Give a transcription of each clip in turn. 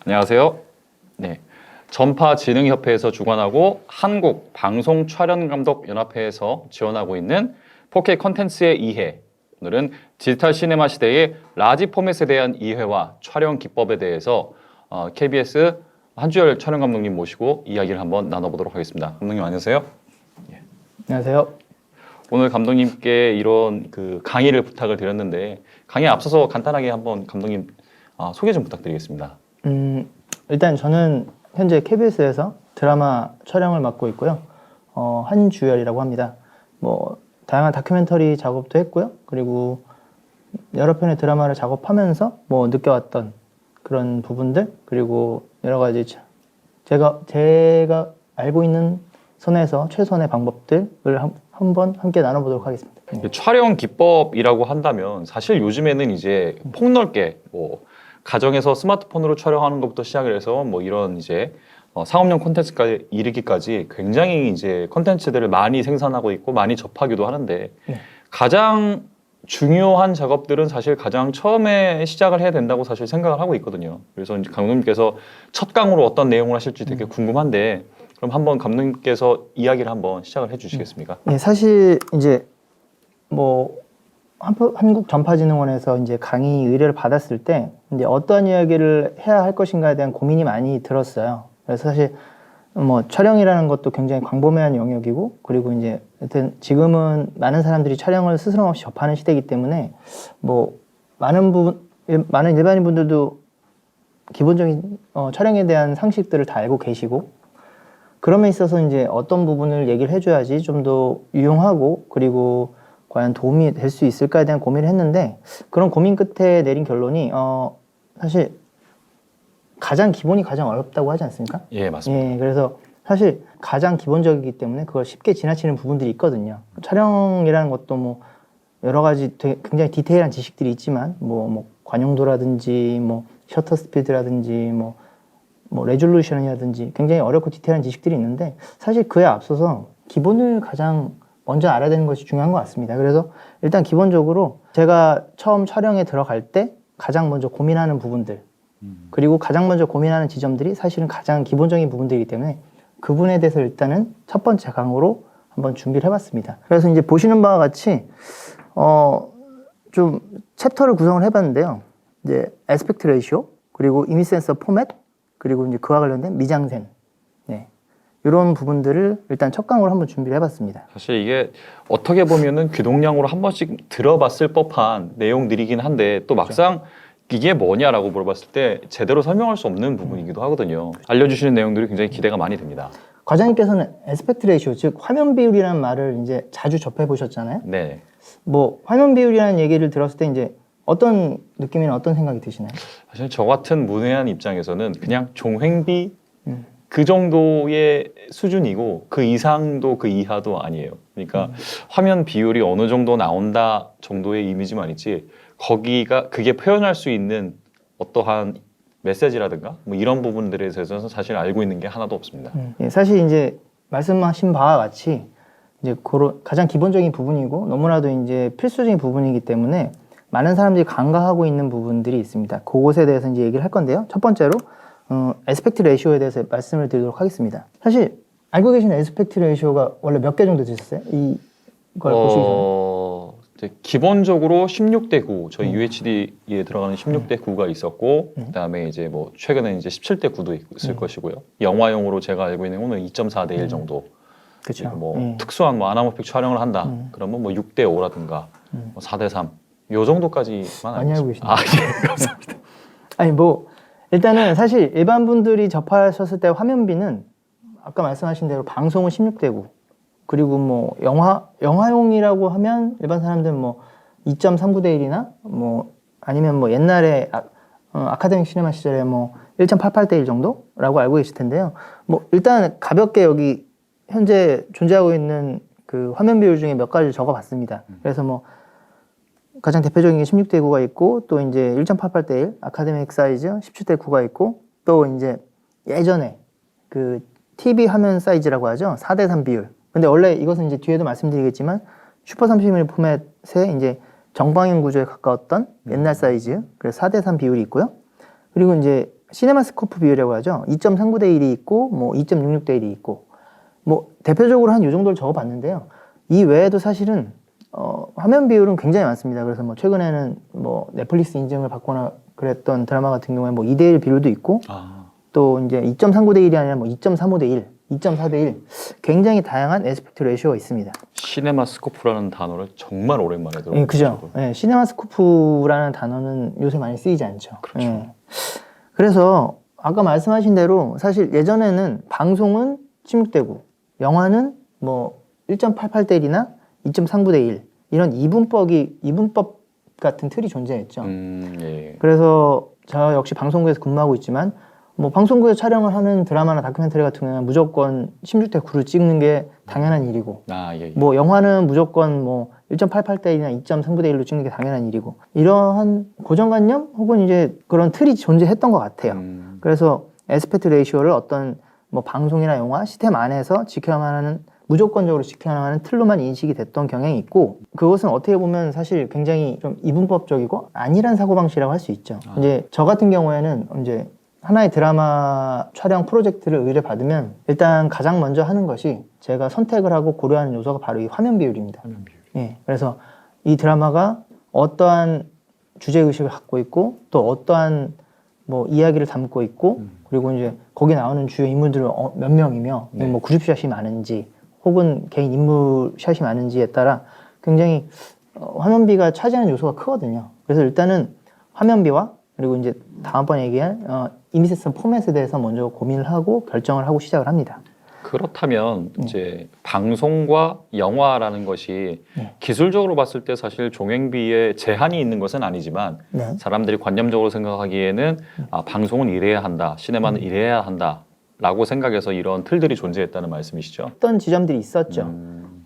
안녕하세요. 네, 전파진흥협회에서 주관하고 한국방송촬영감독연합회에서 지원하고 있는 4K 컨텐츠의 이해. 오늘은 디지털 시네마 시대의 라지 포맷에 대한 이해와 촬영 기법에 대해서 KBS 한주열 촬영감독님 모시고 이야기를 한번 나눠보도록 하겠습니다. 감독님 안녕하세요. 예. 안녕하세요. 오늘 감독님께 이런 강의를 부탁을 드렸는데 강의에 앞서서 간단하게 한번 감독님 소개 좀 부탁드리겠습니다. 일단 저는 현재 KBS에서 드라마 촬영을 맡고 있고요. 한주열이라고 합니다. 다양한 다큐멘터리 작업도 했고요. 그리고 여러 편의 드라마를 작업하면서 느껴왔던 그런 부분들, 그리고 여러 가지 제가 알고 있는 선에서 최선의 방법들을 한번 함께 나눠보도록 하겠습니다. 촬영 기법이라고 한다면 사실 요즘에는 이제 폭넓게 가정에서 스마트폰으로 촬영하는 것부터 시작을 해서 이런 이제 상업용 콘텐츠까지 이르기까지 굉장히 이제 콘텐츠들을 많이 생산하고 있고 많이 접하기도 하는데 가장 중요한 작업들은 사실 가장 처음에 시작을 해야 된다고 사실 생각을 하고 있거든요. 그래서 이제 감독님께서 첫 강으로 어떤 내용을 하실지 되게 궁금한데 그럼 한번 감독님께서 이야기를 한번 시작을 해주시겠습니까? 네, 사실 이제 한국전파진흥원에서 이제 강의 의뢰를 받았을 때 이제 어떤 이야기를 해야 할 것인가에 대한 고민이 많이 들었어요. 그래서 사실 촬영이라는 것도 굉장히 광범위한 영역이고, 그리고 이제 하여튼 지금은 많은 사람들이 촬영을 스스럼 없이 접하는 시대이기 때문에 많은 일반인 분들도 기본적인 촬영에 대한 상식들을 다 알고 계시고, 그럼에 있어서 이제 어떤 부분을 얘기를 해줘야지 좀 더 유용하고 그리고 과연 도움이 될 수 있을까에 대한 고민을 했는데, 그런 고민 끝에 내린 결론이 사실 기본이 가장 어렵다고 하지 않습니까? 예, 맞습니다. 예, 그래서 사실 가장 기본적이기 때문에 그걸 쉽게 지나치는 부분들이 있거든요. 촬영이라는 것도 여러 가지 굉장히 디테일한 지식들이 있지만 관용도라든지 셔터 스피드라든지 레졸루션이라든지 굉장히 어렵고 디테일한 지식들이 있는데, 사실 그에 앞서서 기본을 가장 먼저 알아야 되는 것이 중요한 것 같습니다. 그래서 일단 기본적으로 제가 처음 촬영에 들어갈 때 가장 먼저 고민하는 부분들, 그리고 가장 먼저 고민하는 지점들이 사실은 가장 기본적인 부분들이기 때문에 그 부분에 대해서 일단은 첫 번째 강으로 한번 준비를 해봤습니다. 그래서 이제 보시는 바와 같이 좀 챕터를 구성을 해봤는데요. 이제 애스펙트 레이시오, 그리고 이미지 센서 포맷, 그리고 이제 그와 관련된 미장센, 이런 부분들을 일단 첫 강으로 한번 준비를 해봤습니다. 사실 이게 어떻게 보면은 귀동냥으로 한 번씩 들어봤을 법한 내용들이긴 한데 또 막상 이게 뭐냐라고 물어봤을 때 제대로 설명할 수 없는 부분이기도 하거든요. 알려주시는 내용들이 굉장히 기대가 많이 됩니다. 과장님께서는 애스펙트 레이시오, 즉 화면 비율이라는 말을 이제 자주 접해 보셨잖아요. 네. 화면 비율이라는 얘기를 들었을 때 이제 어떤 느낌이나 어떤 생각이 드시나요? 사실 저 같은 문외한 입장에서는 그냥 종횡비 그 정도의 수준이고 그 이상도 그 이하도 아니에요. 그러니까 화면 비율이 어느 정도 나온다 정도의 이미지만 있지 그게 표현할 수 있는 어떠한 메시지라든가 이런 부분들에 대해서는 사실 알고 있는 게 하나도 없습니다. 사실 이제 말씀하신 바와 같이 이제 가장 기본적인 부분이고 너무나도 이제 필수적인 부분이기 때문에 많은 사람들이 간과하고 있는 부분들이 있습니다. 그것에 대해서 이제 얘기를 할 건데요. 첫 번째로 애스펙트 레이시오에 대해서 말씀을 드리도록 하겠습니다. 사실 알고 계신 애스펙트 레이시오가 원래 몇 개 정도 되셨어요? 이걸 보시기 전에? 기본적으로 16대 9, 저희 UHD에 들어가는 16대 9가 있었고 그다음에 이제 최근에 이제 17대 9도 있을 것이고요. 영화용으로 제가 알고 있는 거는 2.4대 1 정도. 그렇죠. 특수한 아나모픽 촬영을 한다. 그러면 6대 5라든가 4대 3. 요 정도까지만 많이 알고 계시네요. 예, 감사합니다. 아니 일단은 사실 일반 분들이 접하셨을 때 화면비는 아까 말씀하신 대로 방송은 16대 9, 그리고 영화용이라고 하면 일반 사람들은 2.39대 1이나 아니면 옛날에 아카데믹 시네마 시절에 1.88대 1 정도라고 알고 계실 텐데요. 일단 가볍게 여기 현재 존재하고 있는 그 화면 비율 중에 몇 가지를 적어봤습니다. 그래서 가장 대표적인 게 16대 9가 있고, 또 이제 1.88대 1 아카데믹 사이즈 17대 9가 있고, 또 이제 예전에 그 TV 화면 사이즈라고 하죠. 4대 3 비율. 근데 원래 이것은 이제 뒤에도 말씀드리겠지만 슈퍼 30mm 포맷의 이제 정방향 구조에 가까웠던 옛날 사이즈, 그래서 4대 3 비율이 있고요. 그리고 이제 시네마스코프 비율이라고 하죠. 2.39대 1이 있고 뭐 2.66대 1이 있고 뭐 대표적으로 한 요 정도를 적어봤는데요. 이 외에도 사실은 화면 비율은 굉장히 많습니다. 그래서 뭐 최근에는 뭐 넷플릭스 인증을 받거나 그랬던 드라마 같은 경우에 뭐 2대 1 비율도 있고 또 이제 2.39대 1이 아니라 뭐 2.35대 1, 2.4대 1 굉장히 다양한 에스펙트 레이쇼가 있습니다. 시네마스코프라는 단어를 정말 오랜만에 들어요. 예, 그죠. 예, 시네마스코프라는 단어는 요새 많이 쓰이지 않죠. 그렇죠. 예. 그래서 아까 말씀하신 대로 사실 예전에는 방송은 16대 9, 영화는 뭐 1.88대 1이나 2.39대 1 이런 이분법 같은 틀이 존재했죠. 예. 그래서 저 역시 방송국에서 근무하고 있지만 뭐 방송국에서 촬영을 하는 드라마나 다큐멘터리 같은 경우는 무조건 16대 9를 찍는 게 당연한 일이고 예. 뭐 영화는 무조건 뭐 1.88대 1이나 2.39대 1로 찍는 게 당연한 일이고 이러한 고정관념 혹은 이제 그런 틀이 존재했던 것 같아요. 그래서 에스펙트 레이시오를 어떤 뭐 방송이나 영화 시스템 안에서 지켜야만 하는 무조건적으로 지켜야만 하는 틀로만 인식이 됐던 경향이 있고 그것은 어떻게 보면 사실 굉장히 좀 이분법적이고 안일한 사고방식이라고 할 수 있죠. 이제 저 같은 경우에는 이제 하나의 드라마 촬영 프로젝트를 의뢰받으면 일단 가장 먼저 하는 것이 제가 선택을 하고 고려하는 요소가 바로 이 화면 비율입니다. 화면 비율. 예, 그래서 이 드라마가 어떠한 주제의식을 갖고 있고 또 어떠한 뭐 이야기를 담고 있고 그리고 이제 거기 나오는 주요 인물들은 몇 명이며 네. 뭐 그룹샷이 많은지 혹은 개인 인물샷이 많은지에 따라 굉장히 화면비가 차지하는 요소가 크거든요. 그래서 일단은 화면비와 그리고 이제 다음번에 얘기할 이미지성 포맷에 대해서 먼저 고민을 하고 결정을 하고 시작을 합니다. 그렇다면 이제 방송과 영화라는 것이 기술적으로 봤을 때 사실 종횡비에 제한이 있는 것은 아니지만 네. 사람들이 관념적으로 생각하기에는 방송은 이래야 한다, 시네마는 이래야 한다라고 생각해서 이런 틀들이 존재했다는 말씀이시죠? 어떤 지점들이 있었죠.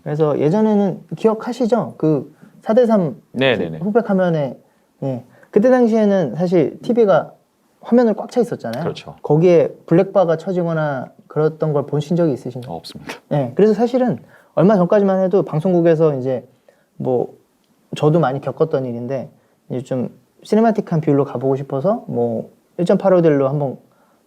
그래서 예전에는 기억하시죠? 그 4대3 네네네. 후백 화면에 예. 그때 당시에는 사실 TV가 화면을 꽉 차 있었잖아요. 그렇죠. 거기에 블랙바가 쳐지거나 그랬던 걸 보신 적이 있으신가요? 없습니다. 네, 그래서 사실은 얼마 전까지만 해도 방송국에서 이제 뭐 저도 많이 겪었던 일인데 이제 좀 시네마틱한 비율로 가보고 싶어서 뭐 1.85대1로 한번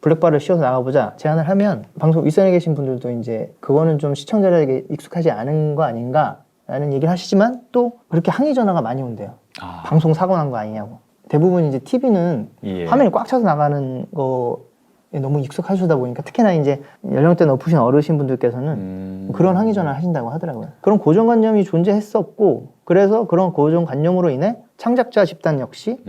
블랙바를 씌워서 나가보자 제안을 하면 방송 윗선에 계신 분들도 이제 그거는 좀 시청자들에게 익숙하지 않은 거 아닌가라는 얘기를 하시지만 또 그렇게 항의 전화가 많이 온대요. 방송 사고 난 거 아니냐고. 대부분 이제 TV는 화면이 꽉 차서 나가는 거에 너무 익숙하시다 보니까 특히나 이제 연령대 높으신 어르신분들께서는 그런 항의 전화를 하신다고 하더라고요. 그런 고정관념이 존재했었고 그래서 그런 고정관념으로 인해 창작자 집단 역시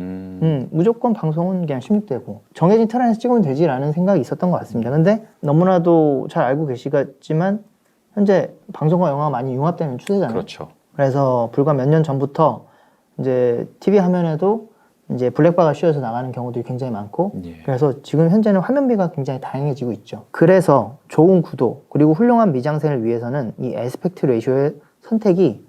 무조건 방송은 그냥 16대고 정해진 틀 안에서 찍으면 되지라는 생각이 있었던 것 같습니다. 근데 너무나도 잘 알고 계시겠지만 현재 방송과 영화가 많이 융합되는 추세잖아요. 그렇죠. 그래서 불과 몇 년 전부터 이제 TV 화면에도 이제 블랙바가 씌워서 나가는 경우들이 굉장히 많고 그래서 지금 현재는 화면비가 굉장히 다양해지고 있죠. 그래서 좋은 구도 그리고 훌륭한 미장센을 위해서는 이 에스펙트 레이쇼의 선택이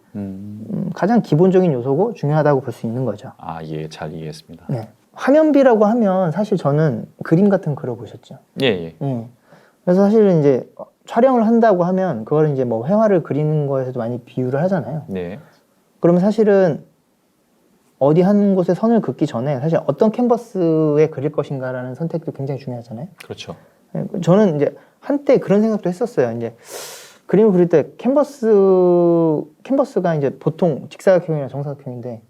가장 기본적인 요소고 중요하다고 볼 수 있는 거죠. 예, 잘 이해했습니다. 네. 화면비라고 하면 사실 저는 그림 같은 거 그려보셨죠? 예. 그래서 사실은 이제 촬영을 한다고 하면 그걸 이제 뭐 회화를 그리는 거에서도 많이 비유를 하잖아요. 네. 그러면 사실은 어디 한 곳에 선을 긋기 전에 사실 어떤 캔버스에 그릴 것인가라는 선택도 굉장히 중요하잖아요. 그렇죠. 저는 이제 한때 그런 생각도 했었어요. 이제 그림을 그릴 때 캔버스가 이제 보통 직사각형이나 정사각형인데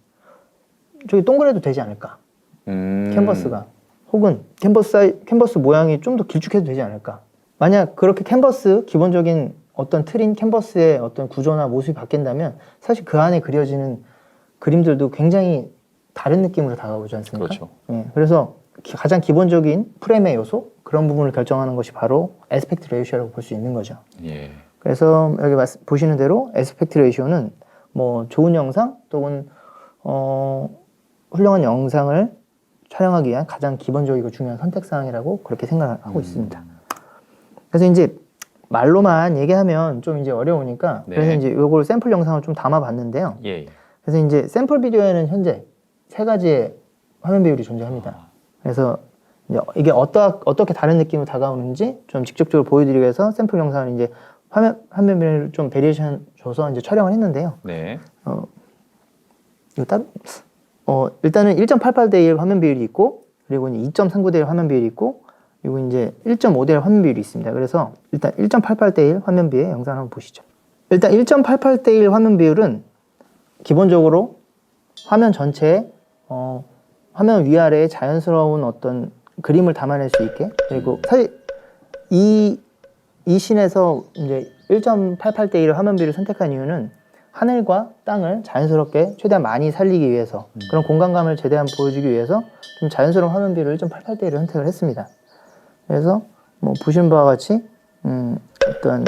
저기 동그래도 되지 않을까? 캔버스가 혹은 캔버스 모양이 좀 더 길쭉해도 되지 않을까? 만약 그렇게 기본적인 어떤 틀인 캔버스의 어떤 구조나 모습이 바뀐다면 사실 그 안에 그려지는 그림들도 굉장히 다른 느낌으로 다가오지 않습니까? 그렇죠. 그래서 가장 기본적인 프레임의 요소 그런 부분을 결정하는 것이 바로 에스펙트 레이쇼라고 볼 수 있는 거죠. 예. 그래서 여기 보시는 대로 에스펙트 레이쇼는 뭐 좋은 영상 또는 훌륭한 영상을 촬영하기 위한 가장 기본적이고 중요한 선택사항이라고 그렇게 생각하고 있습니다. 그래서 이제 말로만 얘기하면 좀 이제 어려우니까 그래서 이제 요걸 샘플 영상을 좀 담아봤는데요. 그래서 이제 샘플 비디오에는 현재 3가지의 화면 비율이 존재합니다. 그래서 이제 이게 어떻게 다른 느낌으로 다가오는지 좀 직접적으로 보여드리기 위해서 샘플 영상을 이제 화면 비율을 좀 베리에이션 줘서 이제 촬영을 했는데요. 이거 일단은 1.88대 1 화면 비율이 있고 그리고 이제 2.39대 1 화면 비율이 있고, 그리고 이제 1.5대 1 화면 비율이 있습니다. 그래서 일단 1.88대 1 화면 비율의 영상을 한번 보시죠. 일단 1.88대 1 화면 비율은 기본적으로 화면 전체에 화면 위아래에 자연스러운 어떤 그림을 담아낼 수 있게, 그리고 사실 이 씬에서 이제 1.88대 1 화면 비율을 선택한 이유는 하늘과 땅을 자연스럽게 최대한 많이 살리기 위해서, 그런 공간감을 최대한 보여주기 위해서 좀 자연스러운 화면 비율을 1.88대 1을 선택을 했습니다. 그래서 뭐 보시는 바와 같이 어떤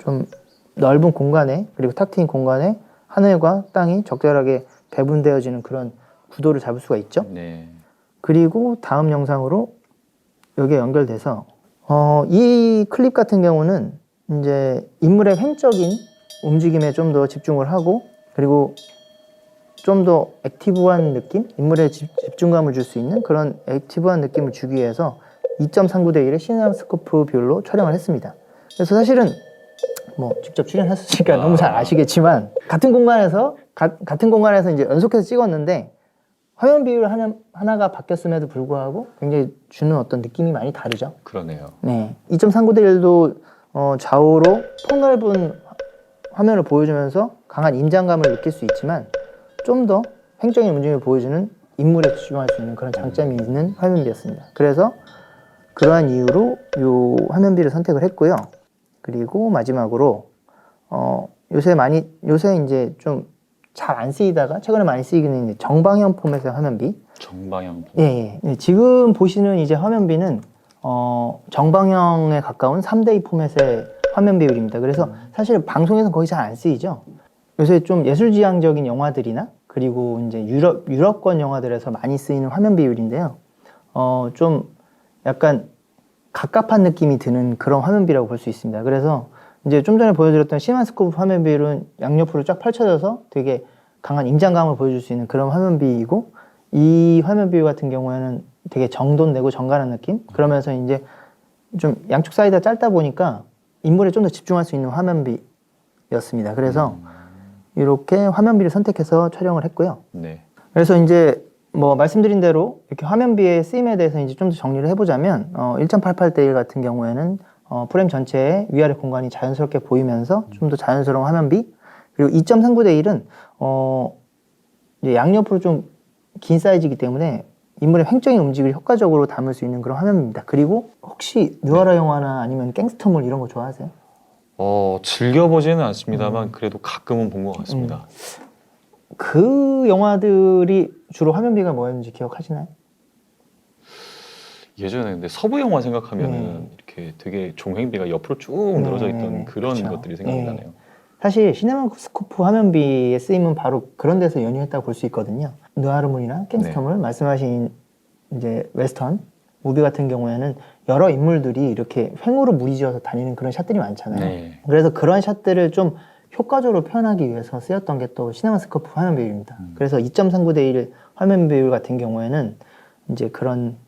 좀 넓은 공간에, 그리고 탁 트인 공간에 하늘과 땅이 적절하게 배분되어지는 그런 구도를 잡을 수가 있죠. 네. 그리고 다음 영상으로 여기에 연결돼서 이 클립 같은 경우는 이제 인물의 횡적인 움직임에 좀 더 집중을 하고, 그리고 좀 더 액티브한 느낌, 인물에 집중감을 줄 수 있는 그런 액티브한 느낌을 주기 위해서 2.39대 1의 시네마스코프 비율로 촬영을 했습니다. 그래서 사실은 뭐 직접 출연했으니까 너무 잘 아시겠지만, 같은 공간에서 이제 연속해서 찍었는데 화면 비율 하나가 바뀌었음에도 불구하고 굉장히 주는 어떤 느낌이 많이 다르죠. 그러네요. 네, 2.39대 1도 좌우로 폭넓은 화면을 보여주면서 강한 임장감을 느낄 수 있지만, 좀 더 횡적인 움직임을 보여주는 인물에 집중할 수 있는 그런 장점이 있는 화면비였습니다. 그래서 그러한 이유로 이 화면비를 선택을 했고요. 그리고 마지막으로 요새 이제 좀 잘 안 쓰이다가 최근에 많이 쓰이기는 이제 정방향 포맷의 화면비. 정방향. 예. 지금 보시는 이제 화면비는 정방향에 가까운 3대2 포맷의 화면 비율입니다. 그래서 사실 방송에서는 거의 잘 안 쓰이죠. 요새 좀 예술지향적인 영화들이나, 그리고 이제 유럽권 영화들에서 많이 쓰이는 화면 비율인데요. 좀 약간 갑갑한 느낌이 드는 그런 화면비라고 볼 수 있습니다. 그래서 이제 좀 전에 보여드렸던 시네마스코프 화면 비율은 양옆으로 쫙 펼쳐져서 되게 강한 임장감을 보여줄 수 있는 그런 화면비이고, 이 화면 비율 같은 경우에는 되게 정돈되고 정갈한 느낌? 그러면서 이제 좀 양쪽 사이드가 짧다 보니까 인물에 좀 더 집중할 수 있는 화면비였습니다. 그래서 이렇게 화면비를 선택해서 촬영을 했고요. 네. 그래서 이제 뭐 말씀드린 대로 이렇게 화면비의 쓰임에 대해서 이제 좀 더 정리를 해보자면, 1.88대 1 같은 경우에는 프레임 전체에 위아래 공간이 자연스럽게 보이면서 좀 더 자연스러운 화면비, 그리고 2.39대 1은 이제 양옆으로 좀 긴 사이즈이기 때문에 인물의 횡적인 움직임을 효과적으로 담을 수 있는 그런 화면입니다. 그리고 혹시 누아라 영화나 아니면 갱스터물 이런 거 좋아하세요? 즐겨보지는 않습니다만 그래도 가끔은 본 것 같습니다. 그 영화들이 주로 화면비가 뭐였는지 기억하시나요? 예전에 근데 서부 영화 생각하면은 이렇게 되게 종횡비가 옆으로 쭉 늘어져 있던 그런 그렇죠. 것들이 생각이 나네요. 사실 시네마스코프 화면비의 쓰임은 바로 그런 데서 연유했다고 볼 수 있거든요. 느와르물이나 갱스터물, 말씀하신 이제 웨스턴 무비 같은 경우에는 여러 인물들이 이렇게 횡으로 무리지어서 다니는 그런 샷들이 많잖아요. 네. 그래서 그런 샷들을 좀 효과적으로 표현하기 위해서 쓰였던 게 또 시네마스코프 화면 비율입니다. 그래서 2.39대 1 화면 비율 같은 경우에는 이제 그런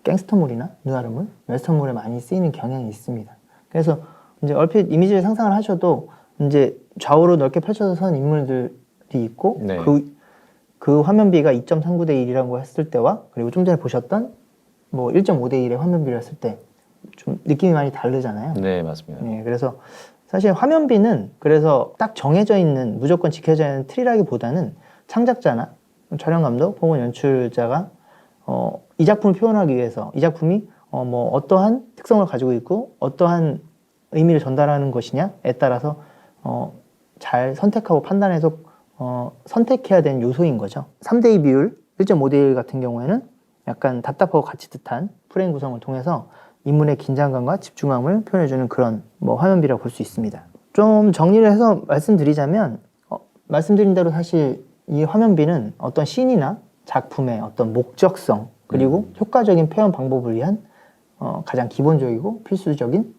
갱스터물이나 느와르물, 웨스턴물에 많이 쓰이는 경향이 있습니다. 그래서 이제 얼핏 이미지를 상상을 하셔도 이제 좌우로 넓게 펼쳐서 선 인물들이 있고, 네. 그 화면비가 2.39대 1이라고 했을 때와, 그리고 좀 전에 보셨던 뭐 1.5대 1의 화면비를 했을 때 좀 느낌이 많이 다르잖아요. 네, 맞습니다. 네, 그래서 사실 화면비는 그래서 딱 정해져 있는, 무조건 지켜져야 하는 틀이라기보다는 창작자나 촬영 감독 혹은 연출자가 이 작품을 표현하기 위해서 이 작품이 뭐 어떠한 특성을 가지고 있고 어떠한 의미를 전달하는 것이냐에 따라서 잘 선택하고 판단해서 선택해야 되는 요소인 거죠. 3대2 비율, 1.5대 1 같은 경우에는 약간 답답하고 같이 듯한 프레임 구성을 통해서 인물의 긴장감과 집중감을 표현해주는 그런 뭐 화면비라고 볼 수 있습니다. 좀 정리를 해서 말씀드리자면, 말씀드린 대로 사실 이 화면비는 어떤 씬이나 작품의 어떤 목적성, 그리고 효과적인 표현 방법을 위한 가장 기본적이고 필수적인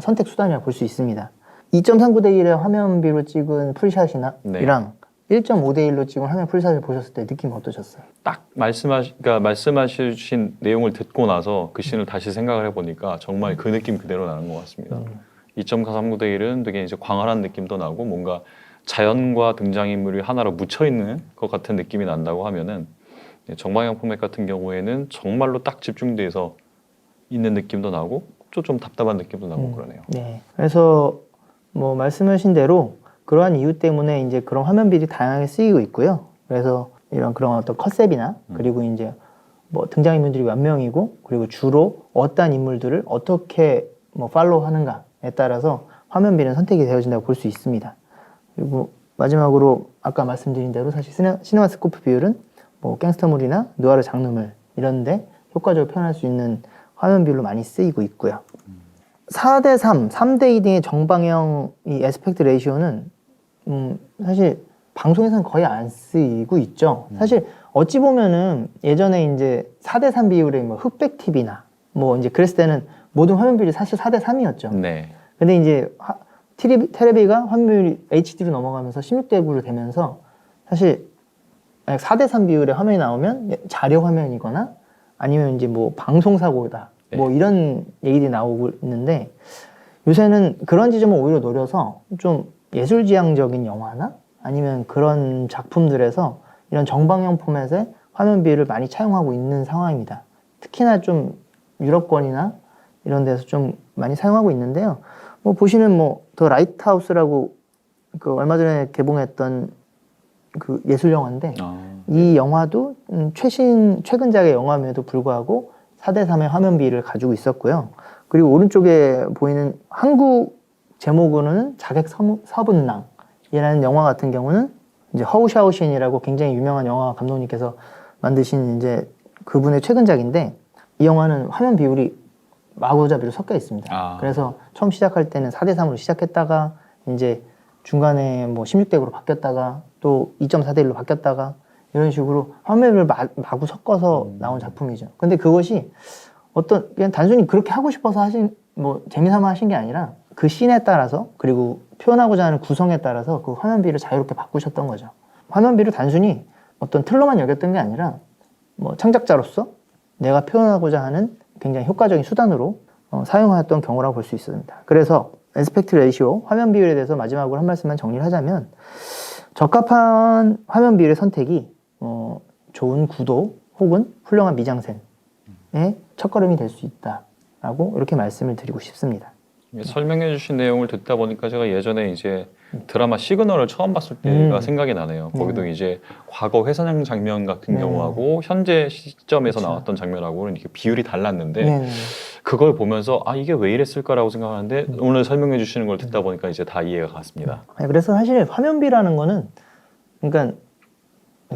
선택 수단이라고 볼 수 있습니다. 2.39대 1의 화면비로 찍은 풀샷이나 이랑 1.5대 1로 찍은 화면 풀샷을 보셨을 때 느낌 어떠셨어요? 딱 말씀하신 내용을 듣고 나서 그 씬을 다시 생각을 해보니까 정말 그 느낌 그대로 나는 것 같습니다. 2.39대 1은 되게 이제 광활한 느낌도 나고 뭔가 자연과 등장인물이 하나로 묻혀 있는 것 같은 느낌이 난다고 하면은 정방향 포맷 같은 경우에는 정말로 딱 집중돼서 있는 느낌도 나고 좀 답답한 느낌도 나고 그러네요. 네. 그래서 뭐 말씀하신 대로 그러한 이유 때문에 이제 그런 화면비율이 다양하게 쓰이고 있고요. 그래서 이런 그런 어떤 컨셉이나 그리고 이제 뭐 등장인물들이 몇 명이고 그리고 주로 어떠한 인물들을 어떻게 뭐 팔로우 하는가에 따라서 화면비는 선택이 되어진다고 볼 수 있습니다. 그리고 마지막으로 아까 말씀드린 대로 사실 시네마스코프 비율은 뭐 갱스터물이나 느와르 장르물 이런데 효과적으로 표현할 수 있는 화면 비율로 많이 쓰이고 있고요. 4대3, 3대2 등의 정방형 이 에스펙트 레이시오는 사실 방송에서는 거의 안 쓰이고 있죠. 사실 어찌 보면은 예전에 이제 4대3 비율의 뭐 흑백 TV나 뭐 이제 그랬을 때는 모든 화면 비율이 사실 4대3이었죠. 네. 근데 이제 테레비가 화면율이 HD로 넘어가면서 16대 9로 되면서 사실 4대3 비율의 화면이 나오면 자료 화면이거나 아니면 이제 뭐 방송사고다 네. 뭐 이런 얘기들이 나오고 있는데 요새는 그런 지점을 오히려 노려서 좀 예술지향적인 영화나 아니면 그런 작품들에서 이런 정방형 포맷의 화면 비율을 많이 차용하고 있는 상황입니다. 특히나 좀 유럽권이나 이런 데서 좀 많이 사용하고 있는데요. 뭐 보시는 뭐 더 라이트하우스라고 그 얼마 전에 개봉했던 그 예술 영화인데 이 영화도 최근작의 영화임에도 불구하고 4대3의 화면 비율을 가지고 있었고요. 그리고 오른쪽에 보이는 한국 제목으로는 자객 서분랑이라는 영화 같은 경우는 이제 허우 샤오신이라고 굉장히 유명한 영화 감독님께서 만드신 이제 그분의 최근작인데 이 영화는 화면 비율이 마구잡이로 섞여 있습니다. 그래서 처음 시작할 때는 4대3으로 시작했다가 이제 중간에 뭐 16대9로 바뀌었다가 또 2.4대1로 바뀌었다가 이런 식으로 화면을 마구 섞어서 나온 작품이죠. 근데 그것이 어떤 그냥 단순히 그렇게 하고 싶어서 하신 뭐 재미삼아 하신 게 아니라 그 씬에 따라서 그리고 표현하고자 하는 구성에 따라서 그 화면비를 자유롭게 바꾸셨던 거죠. 화면비를 단순히 어떤 틀로만 여겼던 게 아니라 뭐 창작자로서 내가 표현하고자 하는 굉장히 효과적인 수단으로 사용하였던 경우라고 볼 수 있습니다. 그래서 에스펙트 레이시오 화면 비율에 대해서 마지막으로 한 말씀만 정리를 하자면 적합한 화면 비율의 선택이 좋은 구도 혹은 훌륭한 미장센의 첫걸음이 될 수 있다라고 이렇게 말씀을 드리고 싶습니다. 설명해 주신 내용을 듣다 보니까 제가 예전에 이제 드라마 시그널을 처음 봤을 때가 생각이 나네요. 거기도 이제 과거 회상장 장면 같은 경우하고 현재 시점에서 나왔던 장면하고는 이렇게 비율이 달랐는데 그걸 보면서 아 이게 왜 이랬을까라고 생각하는데 오늘 설명해 주시는 걸 듣다 보니까 이제 다 이해가 갔습니다. 그래서 사실 화면비라는 거는 그러니까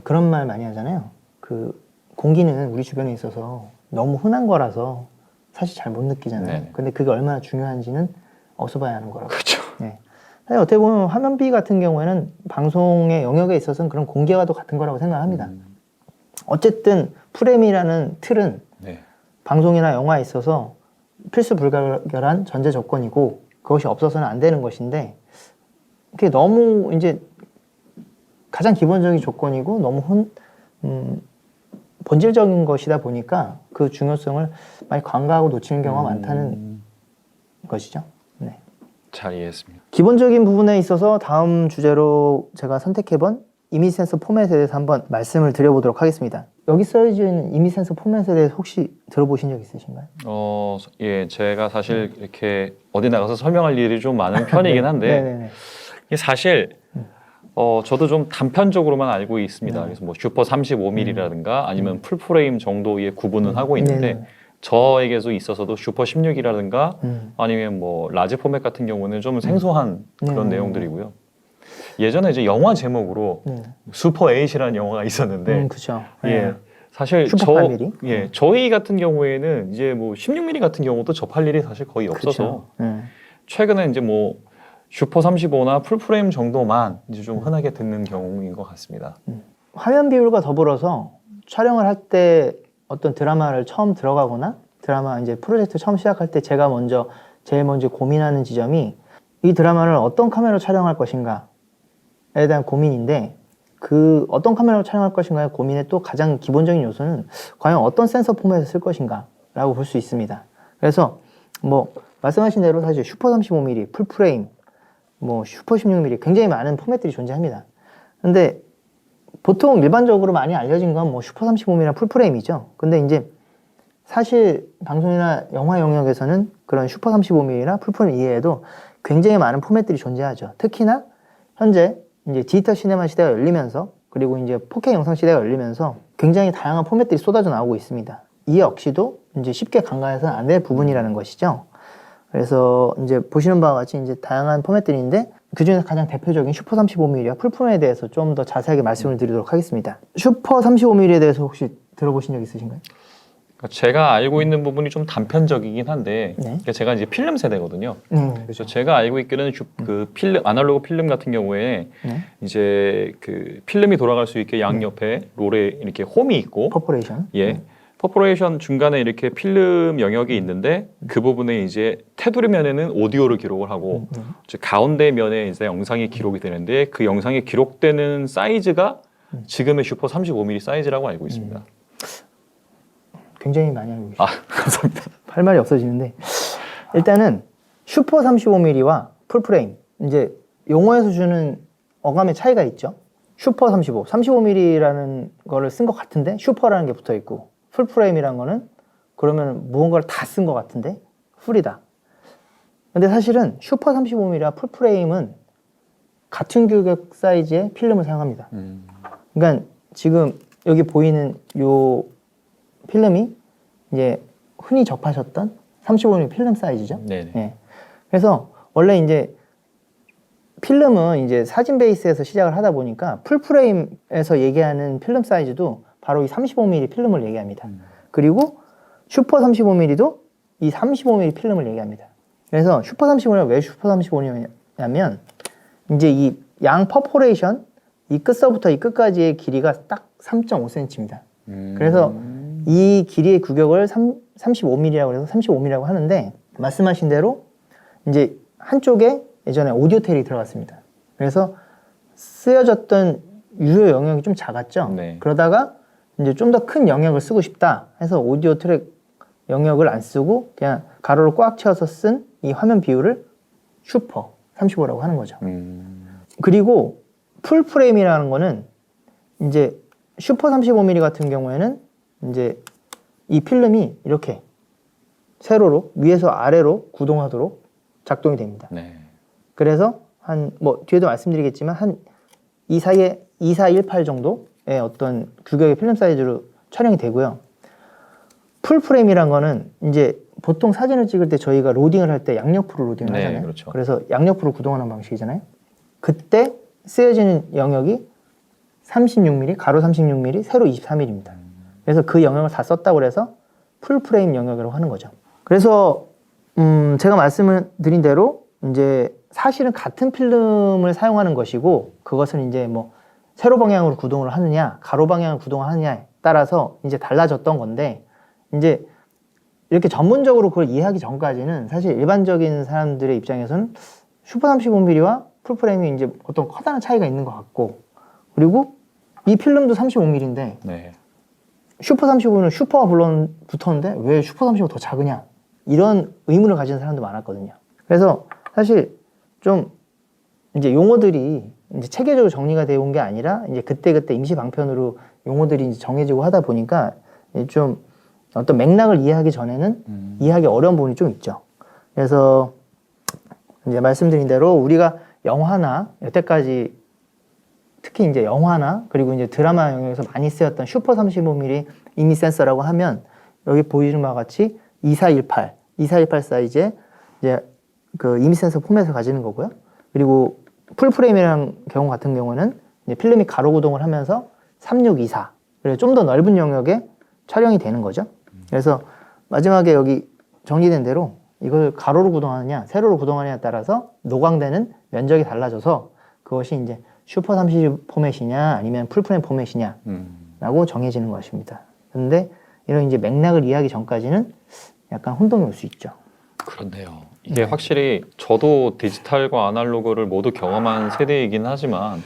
그런 말 많이 하잖아요. 그 공기는 우리 주변에 있어서 너무 흔한 거라서 사실 잘 못 느끼잖아요. 네네. 근데 그게 얼마나 중요한지는 어서 봐야 하는 거라고. 그렇죠. 네. 사실 어떻게 보면 화면비 같은 경우에는 방송의 영역에 있어서는 그런 공개와도 같은 거라고 생각합니다. 어쨌든 프레임이라는 틀은 방송이나 영화에 있어서 필수 불가결한 전제 조건이고 그것이 없어서는 안 되는 것인데 그게 너무 이제 가장 기본적인 조건이고 너무 본질적인 것이다 보니까 그 중요성을 많이 간과하고 놓치는 경우가 많다는 것이죠. 네. 잘 이해했습니다. 기본적인 부분에 있어서 다음 주제로 제가 선택해본 이미지 센서 포맷에 대해서 한번 말씀을 드려보도록 하겠습니다. 여기 써져 있는 이미지 센서 포맷에 대해서 혹시 들어보신 적 있으신가요? 예, 제가 사실 이렇게 어디 나가서 설명할 일이 좀 많은 편이긴 한데 이게 사실 저도 좀 단편적으로만 알고 있습니다. 그래서 뭐 슈퍼 35mm라든가 아니면 풀프레임 정도의 구분은 하고 있는데 저에게도 있어서도 슈퍼 16이라든가 아니면 뭐 라지 포맷 같은 경우는 좀 생소한 그런 내용들이고요. 예전에 이제 영화 제목으로 슈퍼 8이라는 영화가 있었는데 그렇죠. 예. 사실 저희 같은 경우에는 이제 뭐 16mm 같은 경우도 접할 일이 사실 거의 없어서 최근에 이제 뭐 슈퍼 35나 풀프레임 정도만 이제 좀 흔하게 듣는 경우인 것 같습니다. 화면 비율과 더불어서 촬영을 할 때 어떤 드라마를 처음 들어가거나 드라마 이제 프로젝트 처음 시작할 때 제일 먼저 고민하는 지점이 이 드라마를 어떤 카메라로 촬영할 것인가에 대한 고민인데 그 어떤 카메라로 촬영할 것인가의 고민의 또 가장 기본적인 요소는 과연 어떤 센서 포맷을 쓸 것인가 라고 볼 수 있습니다. 그래서 뭐 말씀하신 대로 사실 슈퍼 35mm, 풀프레임 뭐 슈퍼 16mm 굉장히 많은 포맷들이 존재합니다. 근데 보통 일반적으로 많이 알려진 건 뭐 슈퍼 35mm나 풀프레임이죠. 근데 이제 사실 방송이나 영화 영역에서는 그런 슈퍼 35mm나 풀프레임 이외에도 굉장히 많은 포맷들이 존재하죠. 특히나 현재 이제 디지털 시네마 시대가 열리면서 그리고 이제 4K 영상 시대가 열리면서 굉장히 다양한 포맷들이 쏟아져 나오고 있습니다. 이 역시도 이제 쉽게 간과해서는 안 될 부분이라는 것이죠. 그래서 이제 보시는 바와 같이 이제 다양한 포맷들인데 그 중에서 가장 대표적인 슈퍼 35mm와 풀프레임에 대해서 좀 더 자세하게 말씀을 드리도록 하겠습니다. 슈퍼 35mm에 대해서 혹시 들어보신 적 있으신가요? 제가 알고 있는 부분이 좀 단편적이긴 한데 네. 제가 이제 필름 세대거든요. 그렇죠. 그래서 제가 알고 있기로는 그 필름 아날로그 필름 같은 경우에 네. 이제 그 필름이 돌아갈 수 있게 양 옆에 롤에 이렇게 홈이 있고 퍼포레이션. 예. 퍼포레이션 중간에 이렇게 필름 영역이 있는데 그 부분에 이제 테두리 면에는 오디오를 기록을 하고 이제 가운데 면에 이제 영상이 기록이 되는데 그 영상이 기록되는 사이즈가 지금의 슈퍼 35mm 사이즈라고 알고 있습니다. 굉장히 많이 알고 계시죠. 아, 감사합니다. 할 말이 없어지는데 일단은 슈퍼 35mm와 풀프레임 이제 용어에서 주는 어감의 차이가 있죠. 슈퍼 35, 35mm라는 거를 쓴 것 같은데 슈퍼라는 게 붙어 있고 풀프레임이라는 거는 그러면 무언가를 다 쓴 것 같은데 풀이다. 근데 사실은 슈퍼 35mm와 풀프레임은 같은 규격 사이즈의 필름을 사용합니다. 그러니까 지금 여기 보이는 요 필름이 이제 흔히 접하셨던 35mm 필름 사이즈죠. 네네. 예. 그래서 원래 이제 필름은 이제 사진 베이스에서 시작을 하다 보니까 풀프레임에서 얘기하는 필름 사이즈도 바로 이 35mm 필름을 얘기합니다. 그리고 슈퍼 35mm도 이 35mm 필름을 얘기합니다. 그래서 슈퍼 35mm가 왜 슈퍼 35mm냐면 이제 이 양 퍼포레이션 이 끝서부터 이 끝까지의 길이가 딱 3.5cm입니다. 그래서 이 길이의 규격을 35mm라고 해서 35mm라고 하는데 말씀하신 대로 이제 한쪽에 예전에 오디오 테일이 들어갔습니다. 그래서 쓰여졌던 유효 영역이 좀 작았죠. 네. 그러다가 이제 좀 더 큰 영역을 쓰고 싶다 해서 오디오 트랙 영역을 안 쓰고 그냥 가로로 꽉 채워서 쓴 이 화면 비율을 슈퍼 35라고 하는 거죠. 그리고 풀 프레임이라는 거는 이제 슈퍼 35mm 같은 경우에는 이제 이 필름이 이렇게 세로로 위에서 아래로 구동하도록 작동이 됩니다. 네. 그래서 한 뭐 뒤에도 말씀드리겠지만 한 2418 정도의 어떤 규격의 필름 사이즈로 촬영이 되고요. 풀 프레임이란 거는 이제 보통 사진을 찍을 때 저희가 로딩을 할 때 양옆으로 로딩을 네, 하잖아요. 그렇죠. 그래서 양옆으로 구동하는 방식이잖아요. 그때 쓰여지는 영역이 36mm, 가로 36mm, 세로 24mm입니다. 그래서 그 영역을 다 썼다고 해서 풀 프레임 영역이라고 하는 거죠. 그래서 제가 말씀을 드린 대로 이제 사실은 같은 필름을 사용하는 것이고 그것은 이제 뭐 세로 방향으로 구동을 하느냐, 가로 방향으로 구동을 하느냐에 따라서 이제 달라졌던 건데 이제 이렇게 전문적으로 그걸 이해하기 전까지는 사실 일반적인 사람들의 입장에서는 슈퍼 35mm와 풀프레임이 이제 어떤 커다란 차이가 있는 것 같고 그리고 이 필름도 35mm인데 네. 슈퍼 35는 슈퍼가 붙었는데 왜 슈퍼 35가 더 작으냐 이런 의문을 가진 사람도 많았거든요. 그래서 사실 좀 이제 용어들이 이제 체계적으로 정리가 되어 온 게 아니라 이제 그때그때 임시 방편으로 용어들이 이제 정해지고 하다 보니까 좀 어떤 맥락을 이해하기 전에는 이해하기 어려운 부분이 좀 있죠. 그래서 이제 말씀드린 대로 우리가 영화나 여태까지 특히 이제 영화나 그리고 이제 드라마 영역에서 많이 쓰였던 슈퍼 35mm 이미 센서라고 하면 여기 보이는 바와 같이 2418 사이즈의 이제 그 이미 센서 포맷을 가지는 거고요. 그리고 풀프레임이라는 경우 같은 경우는 이제 필름이 가로 구동을 하면서 3624 그래서 좀 더 넓은 영역에 촬영이 되는 거죠. 그래서 마지막에 여기 정리된 대로 이걸 가로로 구동하느냐 세로로 구동하느냐에 따라서 노광되는 면적이 달라져서 그것이 이제 슈퍼 30 포맷이냐 아니면 풀프레임 포맷이냐 라고 정해지는 것입니다. 그런데 이런 이제 맥락을 이해하기 전까지는 약간 혼동이 올 수 있죠. 그렇네요. 이게 확실히 저도 디지털과 아날로그를 모두 경험한 세대이긴 하지만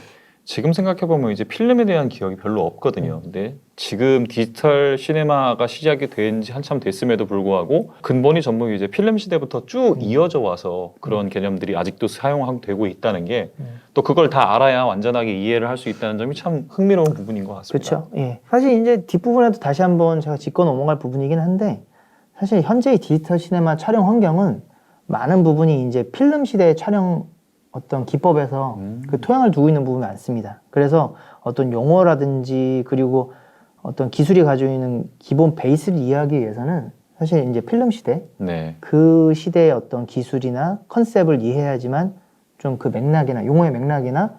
지금 생각해보면 이제 필름에 대한 기억이 별로 없거든요. 근데 지금 디지털 시네마가 시작이 된 지 한참 됐음에도 불구하고 근본이 전부 이제 필름 시대부터 쭉 이어져 와서 그런 개념들이 아직도 사용되고 있다는 게 또 그걸 다 알아야 완전하게 이해를 할 수 있다는 점이 참 흥미로운 부분인 것 같습니다. 그렇죠. 예. 사실 이제 뒷부분에도 다시 한번 제가 짚고 넘어갈 부분이긴 한데 사실 현재의 디지털 시네마 촬영 환경은 많은 부분이 이제 필름 시대의 촬영 어떤 기법에서 그 토양을 두고 있는 부분이 많습니다. 그래서 어떤 용어라든지 그리고 어떤 기술이 가지고 있는 기본 베이스를 이해하기 위해서는 사실 이제 필름 시대 네. 그 시대의 어떤 기술이나 컨셉을 이해해야지만 좀 그 맥락이나 용어의 맥락이나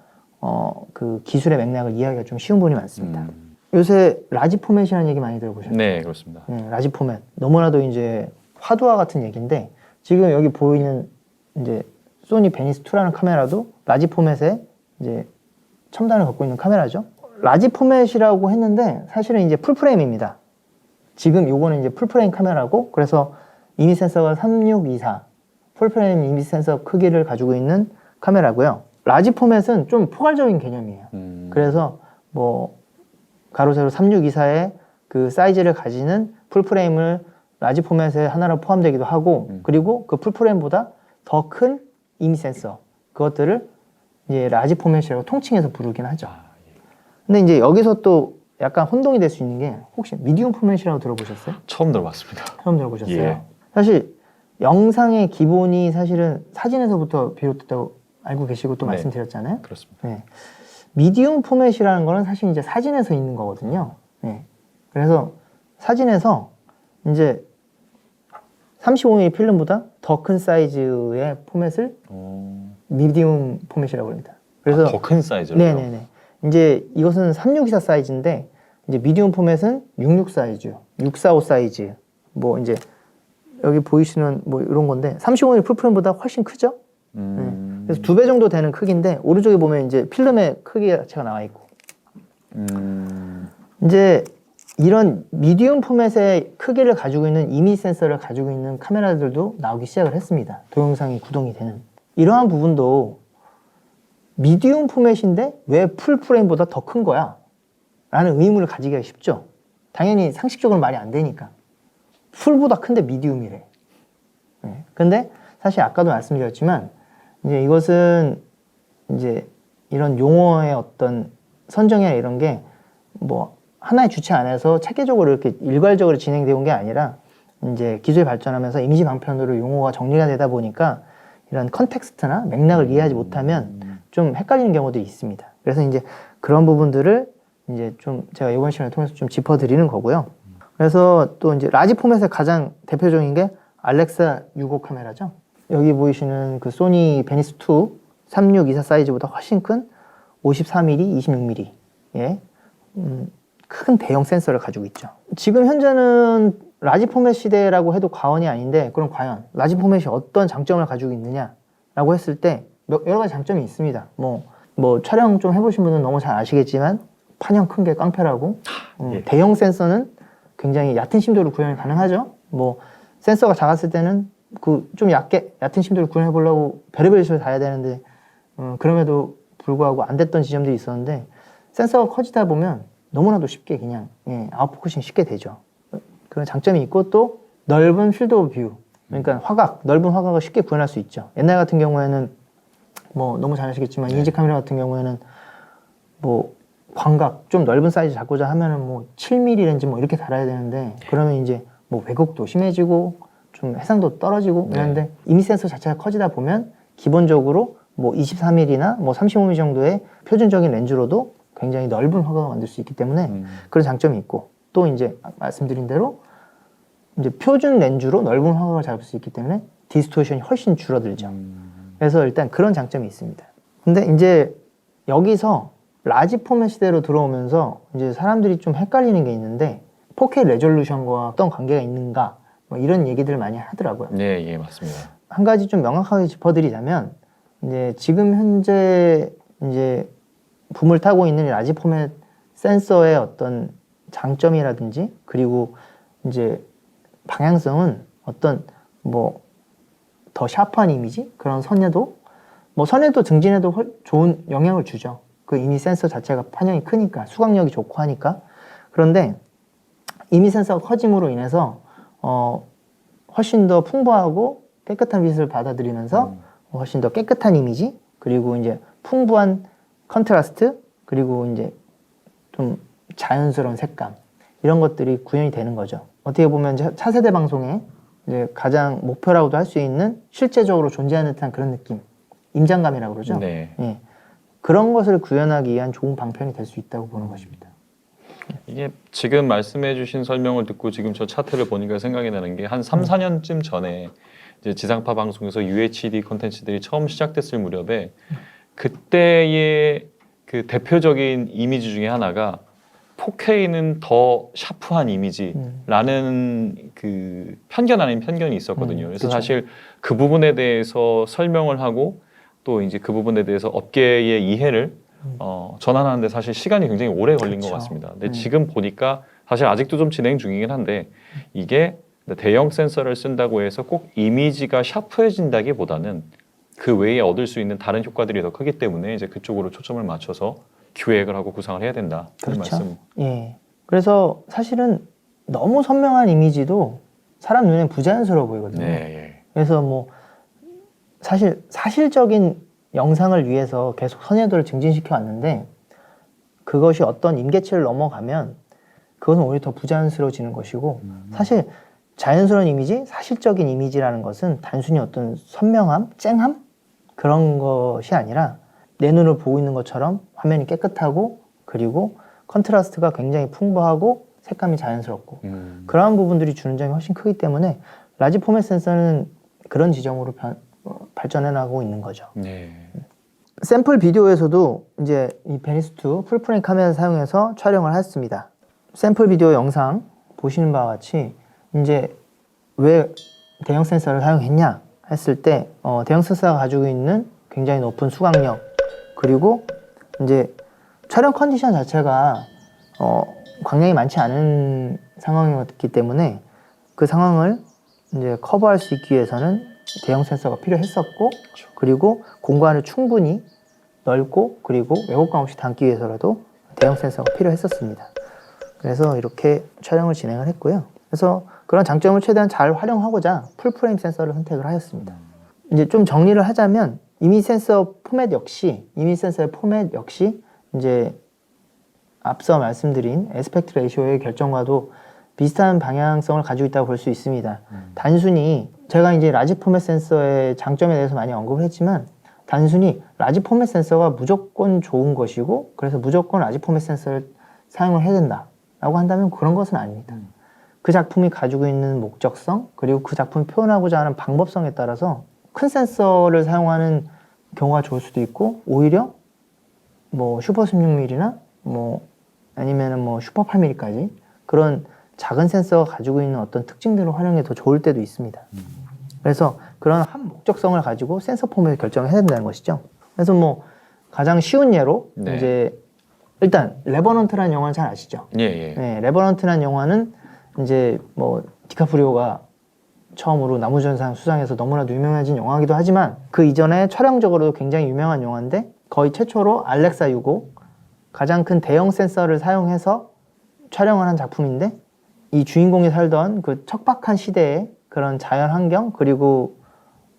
그 기술의 맥락을 이해하기가 좀 쉬운 부분이 많습니다. 요새 라지 포맷이라는 얘기 많이 들어보셨죠? 네, 그렇습니다. 네, 라지 포맷. 너무나도 이제 화두와 같은 얘기인데 지금 여기 보이는 이제 소니 베니스 2라는 카메라도 라지 포맷에 이제 첨단을 갖고 있는 카메라죠. 라지 포맷이라고 했는데 사실은 이제 풀프레임입니다. 지금 요거는 이제 풀프레임 카메라고 그래서 이미 센서가 3624 풀프레임 이미 센서 크기를 가지고 있는 카메라고요. 라지 포맷은 좀 포괄적인 개념이에요. 그래서 뭐 가로 세로 3624의 그 사이즈를 가지는 풀프레임을 라지 포맷의 하나로 포함되기도 하고 그리고 그 풀프레임보다 더 큰 이미 센서 그것들을 이제 라지 포맷이라고 통칭해서 부르긴 하죠. 근데 이제 여기서 또 약간 혼동이 될 수 있는 게 혹시 미디움 포맷이라고 들어보셨어요? 처음 들어봤습니다. 처음 들어보셨어요? 예. 사실 영상의 기본이 사실은 사진에서부터 비롯됐다고 알고 계시고 또 네. 말씀드렸잖아요. 그렇습니다. 네. 미디움 포맷이라는 거는 사실 이제 사진에서 있는 거거든요. 네. 그래서 사진에서 이제 35mm 필름보다 더 큰 사이즈의 포맷을 미디움 포맷이라고 합니다. 그래서 더 큰 사이즈로요? 네네네. 이제 이것은 3624 사이즈인데 이제 미디움 포맷은 66 사이즈, 645 사이즈. 뭐 이제 여기 보이시는 뭐 이런 건데 35mm 풀프레임보다 훨씬 크죠? 그래서 2배 정도 되는 크기인데 오른쪽에 보면 이제 필름의 크기 자체가 나와 있고 이제 이런 미디움 포맷의 크기를 가지고 있는 이미지 센서를 가지고 있는 카메라들도 나오기 시작을 했습니다. 동영상이 구동이 되는 이러한 부분도 미디움 포맷인데 왜 풀프레임보다 더 큰 거야? 라는 의문을 가지기가 쉽죠. 당연히 상식적으로 말이 안 되니까 풀보다 큰데 미디움이래. 네. 근데 사실 아까도 말씀드렸지만 이제 이것은 이제 이런 용어의 어떤 선정이나 이런 게 뭐 하나의 주체 안에서 체계적으로 이렇게 일괄적으로 진행되어 온 게 아니라 이제 기술이 발전하면서 임시 방편으로 용어가 정리가 되다 보니까 이런 컨텍스트나 맥락을 이해하지 못하면 좀 헷갈리는 경우도 있습니다. 그래서 이제 그런 부분들을 이제 좀 제가 이번 시간을 통해서 좀 짚어드리는 거고요. 그래서 또 이제 라지 포맷의 가장 대표적인 게 알렉사 65 카메라죠. 여기 보이시는 그 소니 베니스 2 3624 사이즈보다 훨씬 큰 54mm, 26mm의 큰 대형 센서를 가지고 있죠. 지금 현재는 라지 포맷 시대라고 해도 과언이 아닌데 그럼 과연 라지 포맷이 어떤 장점을 가지고 있느냐라고 했을 때 여러 가지 장점이 있습니다. 뭐 촬영 좀 해보신 분은 너무 잘 아시겠지만 판형 큰 게 깡패라고 예. 대형 센서는 굉장히 얕은 심도로 구현이 가능하죠. 뭐 센서가 작았을 때는 그 좀 얕은 심도로 구현해 보려고 별의별 짓을 다 해야 되는데 그럼에도 불구하고 안 됐던 지점들이 있었는데 센서가 커지다 보면 너무나도 쉽게 그냥 아웃포커싱 쉽게 되죠. 그런 장점이 있고 또 넓은 필드 오브 뷰 그러니까 넓은 화각을 쉽게 구현할 수 있죠. 옛날 같은 경우에는 뭐 너무 잘 아시겠지만 이니지 카메라 같은 경우에는 뭐 광각 좀 넓은 사이즈 잡고자 하면은 뭐 7mm 렌즈 뭐 이렇게 달아야 되는데 그러면 이제 뭐 왜곡도 심해지고 좀 해상도 떨어지고 그런데 이미 센서 자체가 커지다 보면 기본적으로 뭐 24mm나 뭐 35mm 정도의 표준적인 렌즈로도 굉장히 넓은 화각을 만들 수 있기 때문에 그런 장점이 있고 또 이제 말씀드린 대로 이제 표준 렌즈로 넓은 화각을 잡을 수 있기 때문에 디스토션이 훨씬 줄어들죠. 그래서 일단 그런 장점이 있습니다. 근데 이제 여기서 라지 포맷 시대로 들어오면서 이제 사람들이 좀 헷갈리는 게 있는데 4K 레졸루션과 어떤 관계가 있는가 뭐 이런 얘기들을 많이 하더라고요. 네, 예, 맞습니다. 한 가지 좀 명확하게 짚어드리자면 이제 지금 현재 이제 붐을 타고 있는 라지 포맷 센서의 어떤 장점이라든지 그리고 이제 방향성은 어떤 뭐 더 샤프한 이미지 그런 선에도 증진에도 좋은 영향을 주죠. 그 이미 센서 자체가 판형이 크니까 수강력이 좋고 하니까. 그런데 이미 센서가 커짐으로 인해서 훨씬 더 풍부하고 깨끗한 빛을 받아들이면서 훨씬 더 깨끗한 이미지, 그리고 이제 풍부한 컨트라스트, 그리고 이제 좀 자연스러운 색감, 이런 것들이 구현이 되는 거죠. 어떻게 보면 차세대 방송의 이제 가장 목표라고도 할 수 있는 실제적으로 존재하는 듯한 그런 느낌, 임장감이라고 그러죠. 네. 예. 그런 것을 구현하기 위한 좋은 방편이 될 수 있다고 보는 것입니다. 이게 지금 말씀해 주신 설명을 듣고 지금 저 차트를 보니까 생각이 나는 게 한 3, 4년쯤 전에 이제 지상파 방송에서 UHD 콘텐츠들이 처음 시작됐을 무렵에 그때의 그 대표적인 이미지 중에 하나가 4K는 더 샤프한 이미지라는 그 편견 아닌 편견이 있었거든요. 그래서 그쵸. 사실 그 부분에 대해서 설명을 하고 또 이제 그 부분에 대해서 업계의 이해를 전환하는데 사실 시간이 굉장히 오래 걸린 그쵸. 것 같습니다. 근데 지금 보니까 사실 아직도 좀 진행 중이긴 한데 이게 대형 센서를 쓴다고 해서 꼭 이미지가 샤프해진다기보다는 그 외에 얻을 수 있는 다른 효과들이 더 크기 때문에 이제 그쪽으로 초점을 맞춰서 기획을 하고 구상을 해야 된다. 그런 그렇죠. 말씀. 예. 그래서 사실은 너무 선명한 이미지도 사람 눈에 부자연스러워 보이거든요. 네. 그래서 뭐 사실적인 영상을 위해서 계속 선여도를 증진시켜 왔는데 그것이 어떤 임계치를 넘어가면 그것은 오히려 더 부자연스러워지는 것이고 사실 자연스러운 이미지, 사실적인 이미지라는 것은 단순히 어떤 선명함, 쨍함 그런 것이 아니라 내 눈으로 보고 있는 것처럼 화면이 깨끗하고 그리고 컨트라스트가 굉장히 풍부하고 색감이 자연스럽고 그러한 부분들이 주는 점이 훨씬 크기 때문에 라지 포맷 센서는 그런 지점으로 발전해 나가고 있는 거죠. 네. 샘플 비디오에서도 이제 이 베니스2 풀프레임 카메라를 사용해서 촬영을 했습니다. 샘플 비디오 영상 보시는 바와 같이 이제 왜 대형 센서를 사용했냐 했을 때 대형 센서가 가지고 있는 굉장히 높은 수강력 그리고 이제 촬영 컨디션 자체가 광량이 많지 않은 상황이었기 때문에 그 상황을 이제 커버할 수 있기 위해서는 대형 센서가 필요했었고 그리고 공간을 충분히 넓고 그리고 왜곡감 없이 담기 위해서라도 대형 센서가 필요했었습니다. 그래서 이렇게 촬영을 진행을 했고요. 그래서 그런 장점을 최대한 잘 활용하고자 풀프레임 센서를 선택을 하였습니다. 이제 좀 정리를 하자면 이미지 센서의 포맷 역시 이제 앞서 말씀드린 에스펙트 레이쇼의 결정과도 비슷한 방향성을 가지고 있다고 볼 수 있습니다. 단순히 제가 이제 라지 포맷 센서의 장점에 대해서 많이 언급을 했지만 단순히 라지 포맷 센서가 무조건 좋은 것이고 그래서 무조건 라지 포맷 센서를 사용을 해야 된다라고 한다면 그런 것은 아닙니다. 그 작품이 가지고 있는 목적성 그리고 그 작품을 표현하고자 하는 방법성에 따라서 큰 센서를 사용하는 경우가 좋을 수도 있고 오히려 뭐 슈퍼 16mm나 뭐 아니면은 뭐 슈퍼 8mm까지 그런 작은 센서가 가지고 있는 어떤 특징들을 활용해 더 좋을 때도 있습니다. 그래서 그런 한 목적성을 가지고 센서 포맷을 결정을 해야 된다는 것이죠. 그래서 뭐 가장 쉬운 예로 네. 이제 일단 레버넌트라는 영화는 잘 아시죠? 예, 예. 네, 레버넌트라는 영화는 이제 뭐 디카프리오가 처음으로 나무전상 수상해서 너무나도 유명해진 영화이기도 하지만 그 이전에 촬영적으로도 굉장히 유명한 영화인데 거의 최초로 알렉사 유고 가장 큰 대형 센서를 사용해서 촬영을 한 작품인데 이 주인공이 살던 그 척박한 시대의 그런 자연 환경 그리고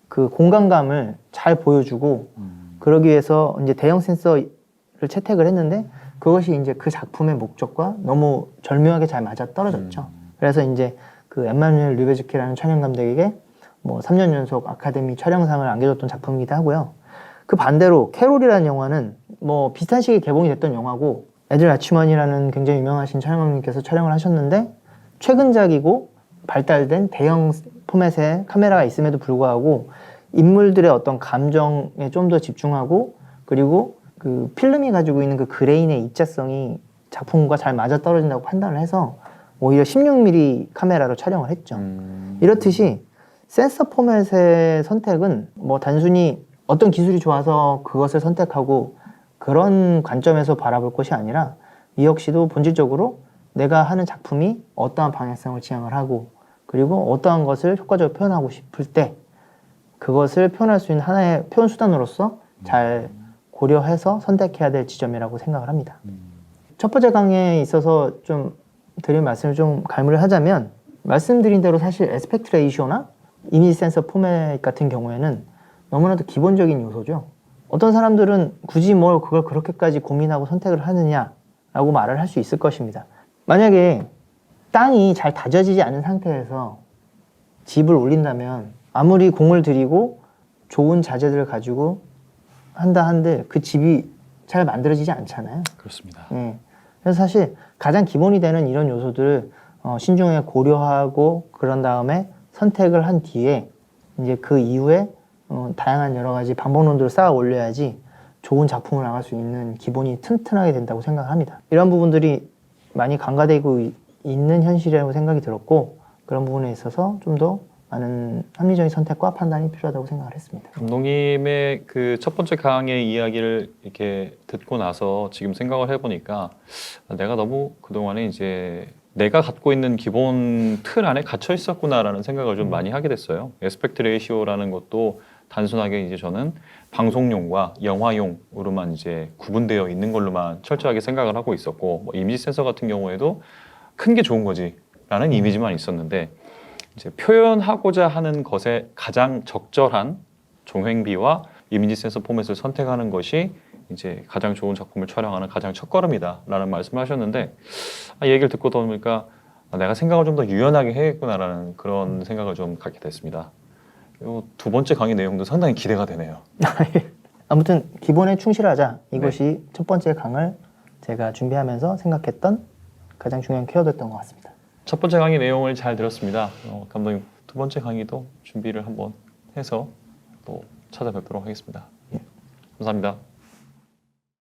그 공간감을 잘 보여주고 그러기 위해서 이제 대형 센서를 채택을 했는데 그것이 이제 그 작품의 목적과 너무 절묘하게 잘 맞아 떨어졌죠. 그래서 이제 그 엠마누엘 르베즈키라는 촬영 감독에게 뭐 3년 연속 아카데미 촬영상을 안겨줬던 작품이기도 하고요. 그 반대로 캐롤이라는 영화는 뭐 비슷한 시기에 개봉이 됐던 영화고 에드 라치먼이라는 굉장히 유명하신 촬영 감독님께서 촬영을 하셨는데 최근작이고 발달된 대형 포맷의 카메라가 있음에도 불구하고 인물들의 어떤 감정에 좀 더 집중하고 그리고 그 필름이 가지고 있는 그 그레인의 입자성이 작품과 잘 맞아떨어진다고 판단을 해서 오히려 16mm 카메라로 촬영을 했죠. 이렇듯이 센서 포맷의 선택은 뭐 단순히 어떤 기술이 좋아서 그것을 선택하고 그런 관점에서 바라볼 것이 아니라 이 역시도 본질적으로 내가 하는 작품이 어떠한 방향성을 지향을 하고 그리고 어떠한 것을 효과적으로 표현하고 싶을 때 그것을 표현할 수 있는 하나의 표현 수단으로서 잘 고려해서 선택해야 될 지점이라고 생각을 합니다. 첫 번째 강의에 있어서 좀 드린 말씀을 좀 갈무리를 하자면 말씀드린 대로 사실 에스펙트 레이쇼나 이미지 센서 포맷 같은 경우에는 너무나도 기본적인 요소죠. 어떤 사람들은 굳이 뭘 그걸 그렇게까지 고민하고 선택을 하느냐라고 말을 할 수 있을 것입니다. 만약에 땅이 잘 다져지지 않은 상태에서 집을 올린다면 아무리 공을 들이고 좋은 자재들을 가지고 한다 한들 그 집이 잘 만들어지지 않잖아요. 그렇습니다. 그래서 사실 가장 기본이 되는 이런 요소들을 신중하게 고려하고 그런 다음에 선택을 한 뒤에 이제 그 이후에 다양한 여러 가지 방법론들을 쌓아 올려야지 좋은 작품을 나갈 수 있는 기본이 튼튼하게 된다고 생각합니다. 이런 부분들이 많이 간과되고 있는 현실이라고 생각이 들었고 그런 부분에 있어서 좀 더 많은 합리적인 선택과 판단이 필요하다고 생각을 했습니다. 감독님의 그 첫 번째 강의 이야기를 이렇게 듣고 나서 지금 생각을 해보니까 내가 너무 그동안에 이제 내가 갖고 있는 기본 틀 안에 갇혀 있었구나라는 생각을 좀 많이 하게 됐어요. 에스펙트 레이시오라는 것도 단순하게 이제 저는 방송용과 영화용으로만 이제 구분되어 있는 걸로만 철저하게 생각을 하고 있었고 뭐 이미지 센서 같은 경우에도 큰 게 좋은 거지라는 이미지만 있었는데 이제 표현하고자 하는 것에 가장 적절한 종횡비와 이미지 센서 포맷을 선택하는 것이 이제 가장 좋은 작품을 촬영하는 가장 첫걸음이다라는 말씀을 하셨는데 이 얘기를 듣고 보니까 내가 생각을 좀 더 유연하게 해야겠구나라는 그런 생각을 좀 갖게 됐습니다. 이 두 번째 강의 내용도 상당히 기대가 되네요. 아무튼 기본에 충실하자 이것이 첫 번째 강을 제가 준비하면서 생각했던 가장 중요한 키워드였던 것 같습니다. 첫 번째 강의 내용을 잘 들었습니다. 감독님 두 번째 강의도 준비를 한번 해서 또 찾아뵙도록 하겠습니다. 감사합니다.